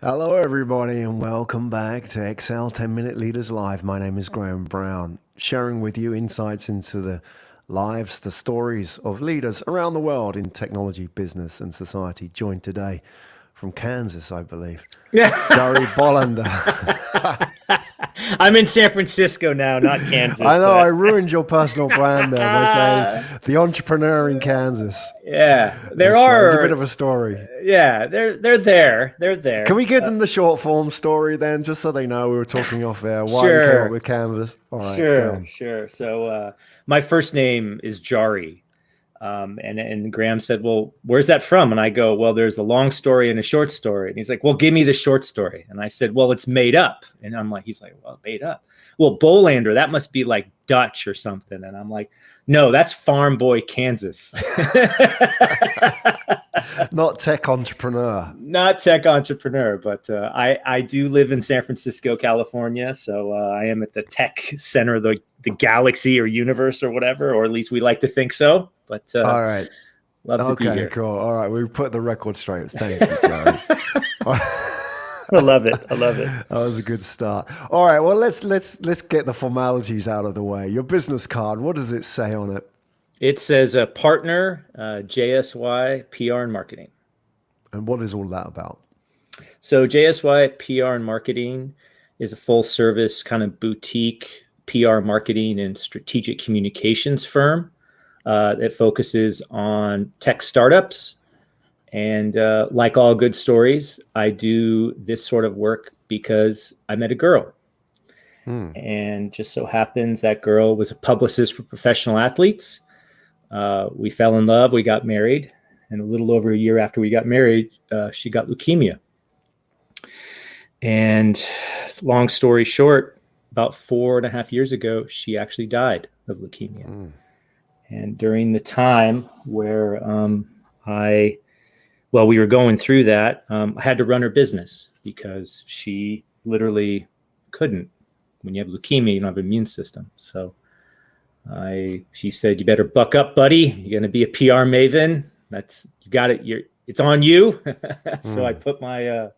Hello, everybody, and welcome back to Excel 10 Minute Leaders Live. My name is Graham Brown, sharing with you insights into the lives, the stories of leaders around the world in technology, business, and society. Joined today from Kansas, I believe, Jarie Bolander. I'm in San Francisco now, not Kansas, I know I but ruined your personal brand there by saying the entrepreneur in Kansas. yeah, there That's right. It's a bit are. of a story. Yeah, they're there. They're Can there. we give them the short form story then, just so they know we were talking off air? Why we came up Sure, with Canvas? All right, go sure, on. sure. So my first name is Jari, and Graham said, "Well, where's that from?" And I go, "Well, there's a long story and a short story." And he's like, "Well, give me the short story." And I said, "Well, it's made up." And he's like, "Well, made up." Well, Bolander, that must be like Dutch or something. And I'm like, "No, that's Farm Boy, Kansas." Not tech entrepreneur. Not tech entrepreneur, but I do live in San Francisco, California. So I am at the tech center of the galaxy or universe or whatever, or at least we like to think so. But All right. love to be Okay, here. cool. All right. We put the record straight. Thank you, Joey. I love it. I love it. That was a good start. All right. Well, let's get the formalities out of the way. Your business card, what does it say on it? It says a partner, JSY PR and marketing. And what is all that about? So JSY PR and marketing is a full service kind of boutique PR marketing and strategic communications firm that focuses on tech startups. And like all good stories, I do this sort of work because I met a girl. And just so happens that girl was a publicist for professional athletes. We fell in love, we got married. And a little over a year after we got married, she got leukemia. And long story short, about 4.5 years ago, she actually died of leukemia. And during the time where we were going through that, I had to run her business because she literally couldn't. When you have leukemia, you don't have an immune system. So she said, "You better buck up, buddy. You're going to be a PR maven. You got it. It's on you." So I put my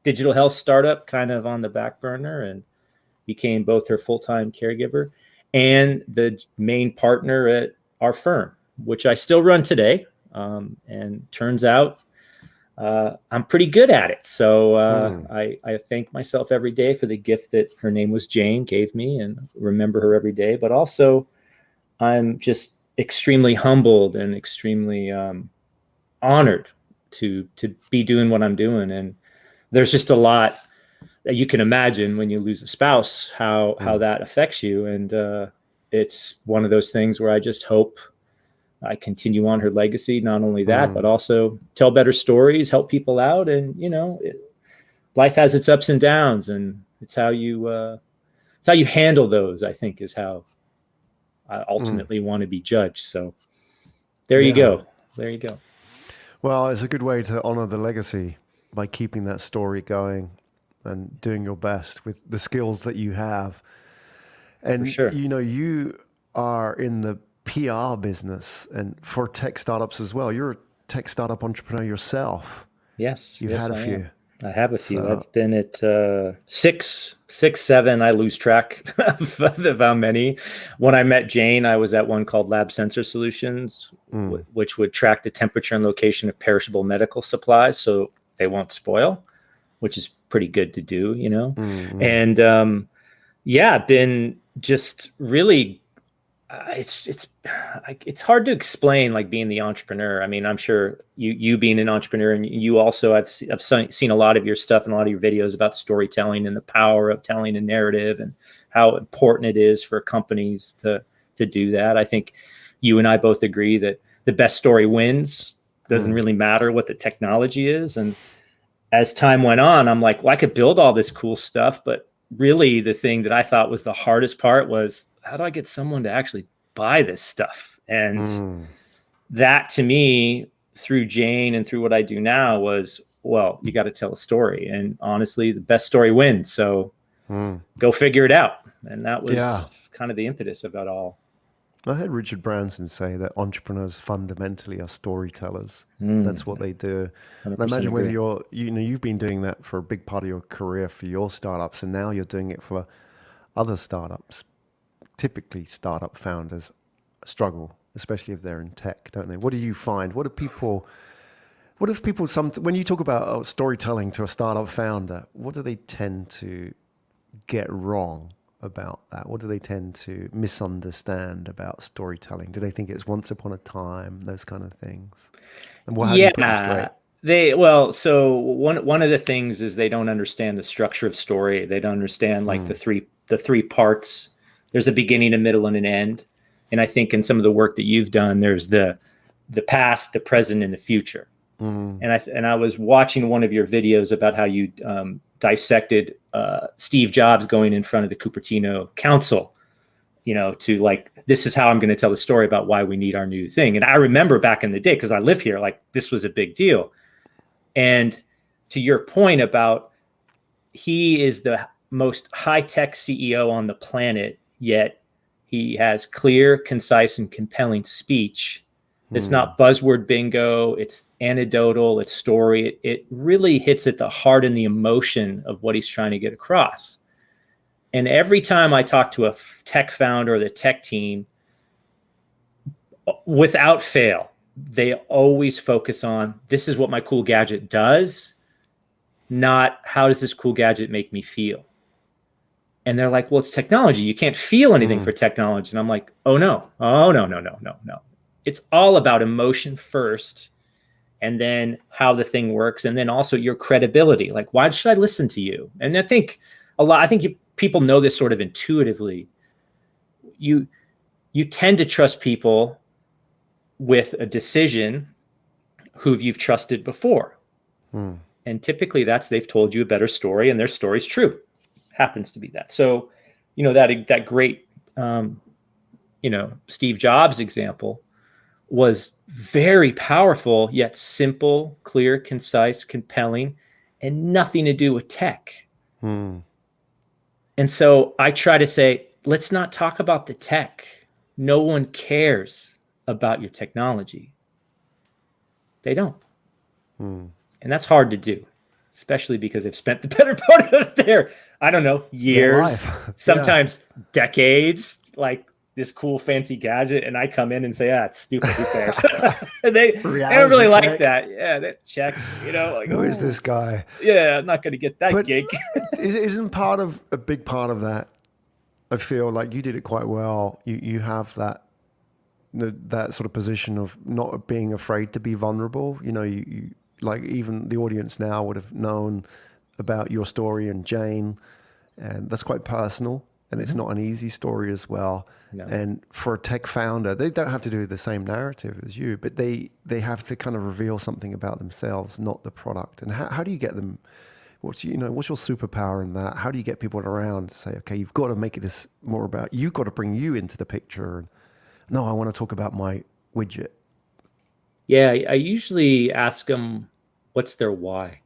digital health startup kind of on the back burner and became both her full-time caregiver and the main partner at our firm, which I still run today. And turns out I'm pretty good at it. So I thank myself every day for the gift that her name was Jane gave me and remember her every day. But also I'm just extremely humbled and extremely honored to be doing what I'm doing. And there's just a lot that you can imagine when you lose a spouse, how that affects you. And it's one of those things where I just hope I continue on her legacy. Not only that, but also tell better stories, help people out. And, life has its ups and downs, and it's how you handle those, I think, is how I ultimately want to be judged. So there you Yeah. go. There you go. Well, it's a good way to honor the legacy by keeping that story going and doing your best with the skills that you have. And, For sure. you are in the PR business and for tech startups as well. You're a tech startup entrepreneur yourself. Yes. You've Yes, had a I few. am. I have a few. So, I've been at six, seven. I lose track of how many. When I met Jane, I was at one called Lab Sensor Solutions, which would track the temperature and location of perishable medical supplies so they won't spoil, which is pretty good to do, And been just really it's hard to explain, like, being the entrepreneur. I mean, I'm sure you being an entrepreneur, and you also, I've seen a lot of your stuff and a lot of your videos about storytelling and the power of telling a narrative and how important it is for companies to do that. I think you and I both agree that the best story wins. Doesn't really matter what the technology is. And as time went on, I'm like, well, I could build all this cool stuff, but really the thing that I thought was the hardest part was, how do I get someone to actually buy this stuff? And that, to me, through Jane and through what I do now, was, well, you got to tell a story. And honestly, the best story wins. So go figure it out. And that was kind of the impetus of it all. I heard Richard Branson say that entrepreneurs fundamentally are storytellers. That's what they do. And I 100% imagine whether agree. you've been doing that for a big part of your career for your startups, and now you're doing it for other startups. Typically, startup founders struggle, especially if they're in tech, don't they? What do you find? What if people, when you talk about storytelling to a startup founder, what do they tend to get wrong about that? What do they tend to misunderstand about storytelling? Do they think it's once upon a time, those kind of things? And well, how do you put them straight? Yeah, so one of the things is they don't understand the structure of story. They don't understand like Mm, the three parts. There's a beginning, a middle, and an end. And I think in some of the work that you've done, there's the past, the present, and the future. mm, And I was watching one of your videos about how you dissected Steve Jobs going in front of the Cupertino Council, to like, this is how I'm going to tell the story about why we need our new thing. And I remember back in the day, because I live here, like this was a big deal. And to your point about he is the most high-tech CEO on the planet, yet he has clear, concise, and compelling speech. It's mm, not buzzword bingo. It's anecdotal. It's story. It really hits at the heart and the emotion of what he's trying to get across. And every time I talk to a tech founder or the tech team, without fail, they always focus on this is what my cool gadget does, not how does this cool gadget make me feel. And they're like, well, it's technology. You can't feel anything mm, for technology. And I'm like, oh, no. Oh, no, no, no, no, no. It's all about emotion first, and then how the thing works, and then also your credibility. Like, why should I listen to you? And I think people know this sort of intuitively. You you tend to trust people with a decision who you've trusted before. mm. And typically that's they've told you a better story and their story's true. Happens to be that. So, that great, Steve Jobs example was very powerful, yet simple, clear, concise, compelling, and nothing to do with tech. Hmm. And so I try to say, let's not talk about the tech. No one cares about your technology. They don't. Hmm. And that's hard to do, especially because they've spent the better part of their, I don't know, Their years, life. Yeah. sometimes decades, like this cool fancy gadget. And I come in and say, it's stupid. Who cares? they don't Reality really like check. that. Yeah, that check, like, Who is ooh, this guy? yeah, I'm not going to get that But gig. isn't a big part of that? I feel like you did it quite well. You have that sort of position of not being afraid to be vulnerable. You like even the audience now would have known about your story and Jane, and that's quite personal. And it's not an easy story as well. No. And for a tech founder, they don't have to do the same narrative as you, but they have to kind of reveal something about themselves, not the product. And how do you get them? What's your superpower in that? How do you get people around to say, okay, you've got to make this more about, you've got to bring you into the picture. And no, I want to talk about my widget. Yeah, I usually ask them, what's their why?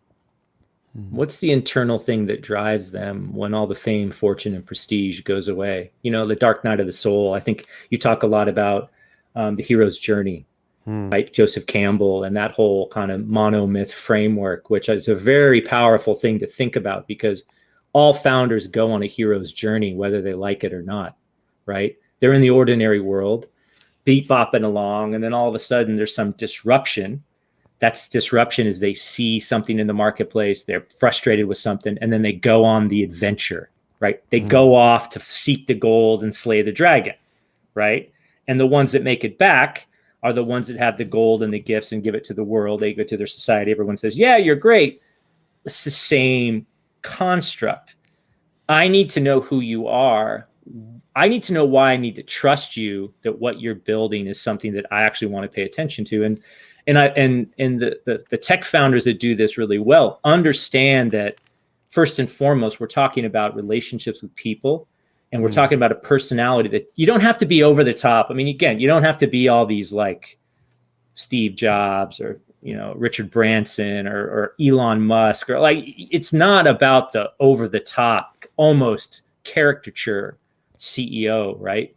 What's the internal thing that drives them when all the fame, fortune, and prestige goes away? The dark night of the soul. I think you talk a lot about the hero's journey, right? Joseph Campbell and that whole kind of monomyth framework, which is a very powerful thing to think about because all founders go on a hero's journey, whether they like it or not, right? They're in the ordinary world, beat bopping along, and then all of a sudden there's some disruption. That's disruption is they see something in the marketplace, they're frustrated with something, and then they go on the adventure, right? They go off to seek the gold and slay the dragon, right? And the ones that make it back are the ones that have the gold and the gifts and give it to the world. They go to their society. Everyone says, yeah, you're great. It's the same construct. I need to know who you are. I need to know why I need to trust you that what you're building is something that I actually want to pay attention to. And the tech founders that do this really well understand that first and foremost, we're talking about relationships with people, and we're talking about a personality that you don't have to be over the top. I mean, again, you don't have to be all these like Steve Jobs or Richard Branson or Elon Musk, or like it's not about the over the top, almost caricature CEO, right?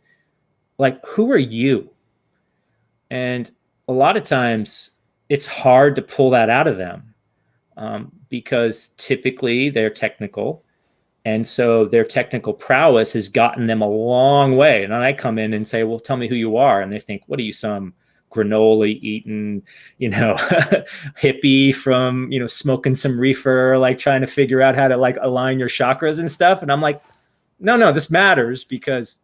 like, who are you? And a lot of times it's hard to pull that out of them, because typically they're technical. And so their technical prowess has gotten them a long way. And then I come in and say, well, tell me who you are. And they think, what are you, some granola eating, hippie from, smoking some reefer, like trying to figure out how to like align your chakras and stuff. And I'm like, no, this matters, because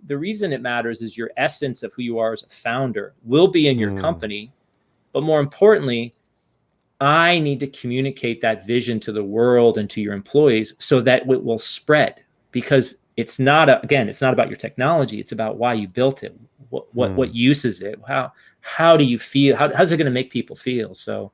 the reason it matters is your essence of who you are as a founder will be in your company. But more importantly, I need to communicate that vision to the world and to your employees so that it will spread, because it's not about your technology. It's about why you built it. What use is it? How do you feel? How's it going to make people feel? So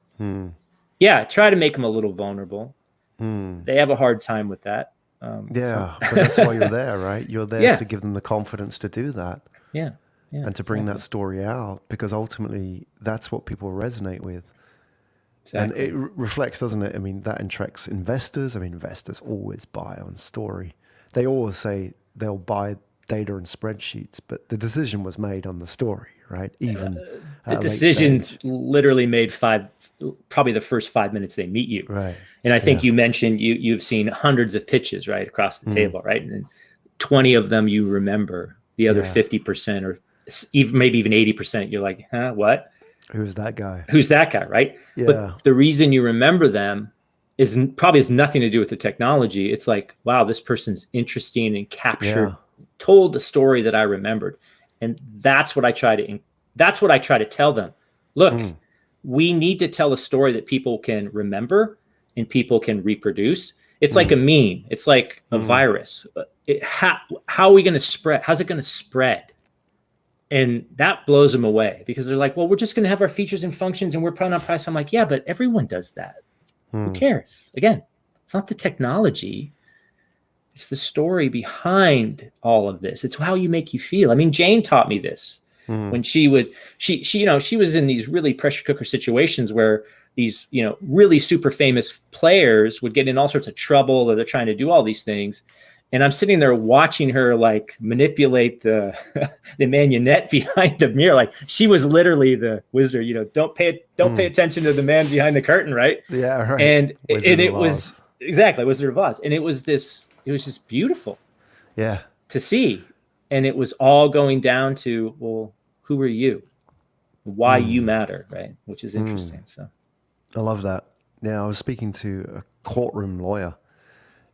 yeah, try to make them a little vulnerable. They have a hard time with that. But that's why you're there, right? You're there to give them the confidence to do that. Yeah. And to bring that story out, because ultimately that's what people resonate with. Exactly. And it reflects, doesn't it? I mean, that attracts investors. I mean, investors always buy on story. They always say they'll buy data and spreadsheets, but the decision was made on the story, right? Even the decision's literally made probably the first 5 minutes they meet you. Right. And I think you mentioned you've seen hundreds of pitches, right, across the table, right? And 20 of them you remember. The other 50% or maybe even 80%, you're like, huh, what? Who's that guy? Right? Yeah. But the reason you remember them probably has nothing to do with the technology. It's like, wow, this person's interesting and told the story that I remembered. And that's what I try to tell them. Look, we need to tell a story that people can remember and people can reproduce. It's like a meme. It's like a virus. How are we going to spread? How's it going to spread? And that blows them away, because they're like, well, we're just going to have our features and functions and we're putting on price. I'm like, yeah, but everyone does that. Who cares? Again, it's not the technology. It's the story behind all of this. It's how you make you feel. I mean, Jane taught me this when she was in these really pressure cooker situations where these, really super famous players would get in all sorts of trouble, or they're trying to do all these things. And I'm sitting there watching her like manipulate the manionette behind the mirror. Like, she was literally the wizard, don't pay attention to the man behind the curtain. Right. Yeah. Right. And it was exactly Wizard of Oz. And it was just beautiful. Yeah. To see. And it was all going down to, well, who are you? Why you matter. Right. Which is interesting. So I love that. Yeah. I was speaking to a courtroom lawyer,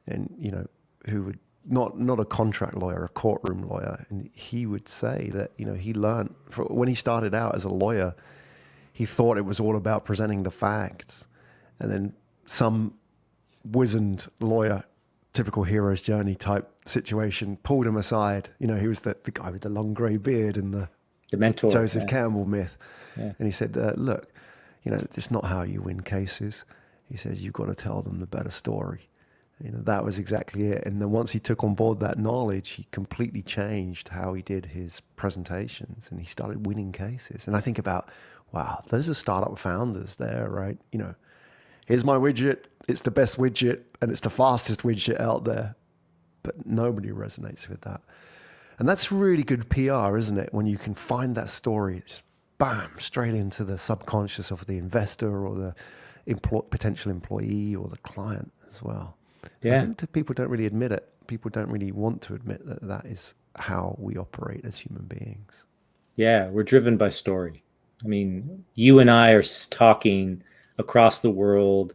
and, who would, not a contract lawyer, a courtroom lawyer. And he would say that, he learned when he started out as a lawyer, he thought it was all about presenting the facts. And then some wizened lawyer, typical hero's journey type situation, pulled him aside. He was the guy with the long gray beard and the mentor, Joseph Campbell myth. Yeah. And he said, look, it's not how you win cases. He says, you've got to tell them the better story. That was exactly it. And then once he took on board that knowledge, he completely changed how he did his presentations, and he started winning cases. And I think about, wow, those are startup founders there, right? Here's my widget. It's the best widget, and it's the fastest widget out there. But nobody resonates with that. And that's really good PR, isn't it? When you can find that story, just bam, straight into the subconscious of the investor or the potential employee or the client as well. Yeah. I think people don't really admit it. People don't really want to admit that that is how we operate as human beings. Yeah, we're driven by story. I mean, you and I are talking across the world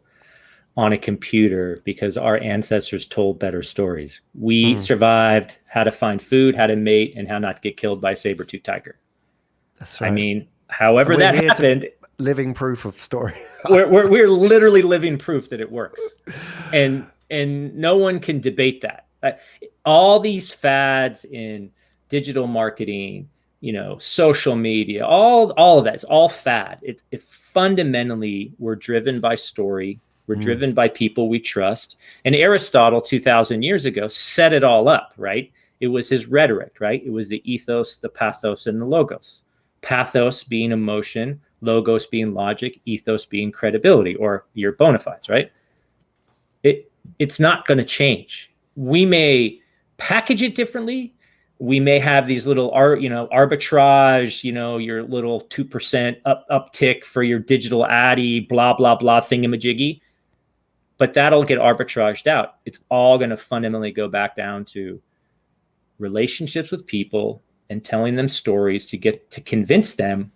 on a computer because our ancestors told better stories. We survived how to find food, how to mate, and how not to get killed by a saber-toothed tiger. That's right. I mean, however that happened, living proof of story. we're literally living proof that it works, and no one can debate that. All these fads in digital marketing, social media, all of that, it's all fad. It's fundamentally, we're driven by story. We're driven by people we trust. And Aristotle 2,000 years ago set it all up, right? It was his rhetoric, right? It was the ethos, the pathos, and the logos. Pathos being emotion, logos being logic, ethos being credibility or your bona fides, right? It's not going to change. We may package it differently. we may have these little arbitrage, your little 2% uptick for your digital addy, blah, blah, blah, thingamajiggy, but that'll get arbitraged out. It's all going to fundamentally go back down to relationships with people and telling them stories to get to convince them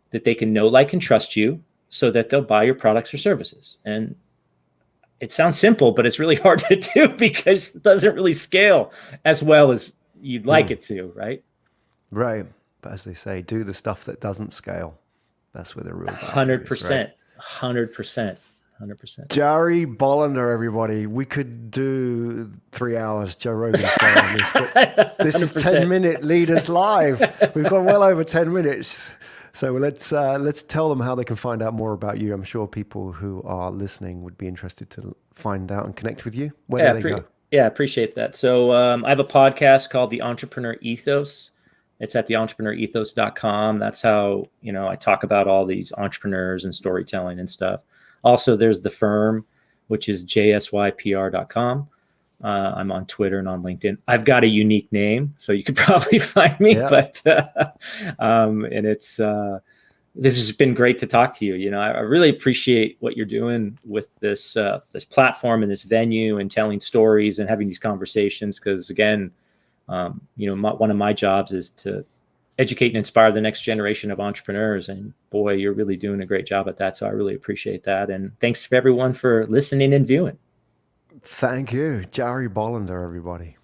that they can know, like, and trust you so that they'll buy your products or services. And it sounds simple, but it's really hard to do because it doesn't really scale as well as you'd like it to, right? Right. But as they say, do the stuff that doesn't scale. That's where the real value 100%, is, right? 100%. Jarie Bolander, everybody. We could do 3 hours Joe Rogan style on this, but this is 10-minute Leaders Live. We've got well over 10 minutes. So let's tell them how they can find out more about you. I'm sure people who are listening would be interested to find out and connect with you. Where do they go? Yeah, appreciate that. So I have a podcast called The Entrepreneur Ethos. It's at theentrepreneurethos.com. That's how, I talk about all these entrepreneurs and storytelling and stuff. Also, there's The Firm, which is jsypr.com. I'm on Twitter and on LinkedIn. I've got a unique name, so you could probably find me. Yeah. But and it's this has been great to talk to you. I really appreciate what you're doing with this this platform and this venue and telling stories and having these conversations. Because again, one of my jobs is to educate and inspire the next generation of entrepreneurs. And boy, you're really doing a great job at that. So I really appreciate that. And thanks to everyone for listening and viewing. Thank you. Jarie Bolander, everybody.